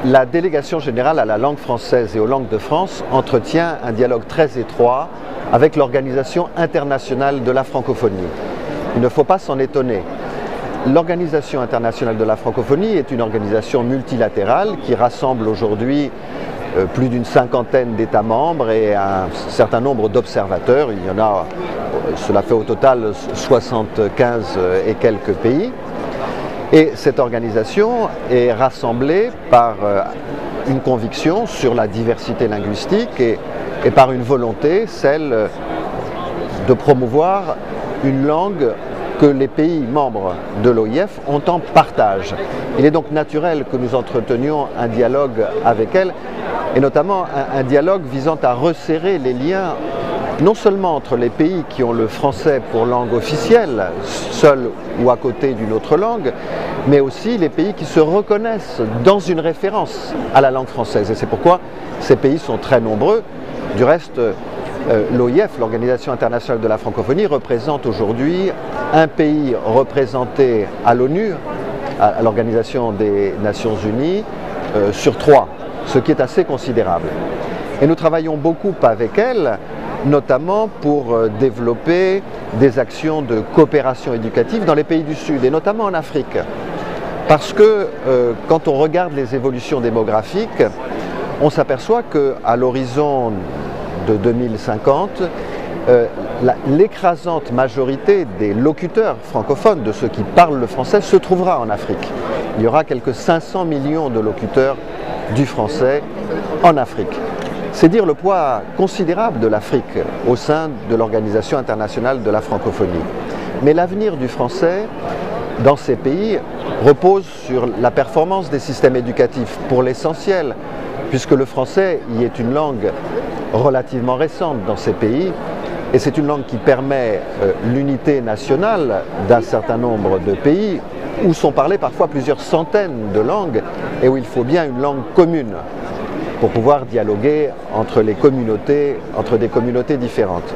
La délégation générale à la langue française et aux langues de France entretient un dialogue très étroit avec l'Organisation internationale de la francophonie. Il ne faut pas s'en étonner. L'Organisation internationale de la francophonie est une organisation multilatérale qui rassemble aujourd'hui plus d'une cinquantaine d'États membres et un certain nombre d'observateurs. Il y en a, cela fait au total 75 et quelques pays. Et cette organisation est rassemblée par une conviction sur la diversité linguistique et par une volonté, celle de promouvoir une langue que les pays membres de l'OIF ont en partage. Il est donc naturel que nous entretenions un dialogue avec elle, et notamment un dialogue visant à resserrer les liens non seulement entre les pays qui ont le français pour langue officielle, seul ou à côté d'une autre langue, mais aussi les pays qui se reconnaissent dans une référence à la langue française. Et c'est pourquoi ces pays sont très nombreux. Du reste, l'OIF, l'Organisation internationale de la francophonie, représente aujourd'hui un pays représenté à l'ONU, à l'Organisation des Nations Unies, sur 3, ce qui est assez considérable. Et nous travaillons beaucoup avec elle, notamment pour développer des actions de coopération éducative dans les pays du Sud, et notamment en Afrique. Parce que quand on regarde les évolutions démographiques, on s'aperçoit qu'à l'horizon de 2050, l'écrasante majorité des locuteurs francophones, de ceux qui parlent le français, se trouvera en Afrique. Il y aura quelques 500 millions de locuteurs du français en Afrique. C'est dire le poids considérable de l'Afrique au sein de l'Organisation internationale de la francophonie. Mais l'avenir du français dans ces pays repose sur la performance des systèmes éducatifs pour l'essentiel, puisque le français y est une langue relativement récente dans ces pays, et c'est une langue qui permet l'unité nationale d'un certain nombre de pays où sont parlées parfois plusieurs centaines de langues et où il faut bien une langue commune pour pouvoir dialoguer entre les communautés, entre des communautés différentes.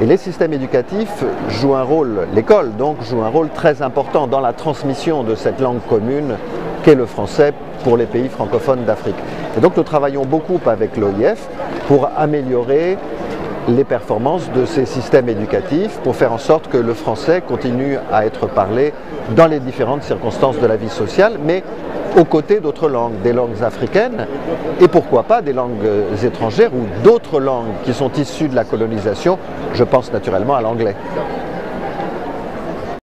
Et les systèmes éducatifs jouent un rôle, l'école donc joue un rôle très important dans la transmission de cette langue commune qu'est le français pour les pays francophones d'Afrique. Et donc nous travaillons beaucoup avec l'OIF pour améliorer les performances de ces systèmes éducatifs, pour faire en sorte que le français continue à être parlé dans les différentes circonstances de la vie sociale, mais aux côtés d'autres langues, des langues africaines et pourquoi pas des langues étrangères ou d'autres langues qui sont issues de la colonisation. Je pense naturellement à l'anglais.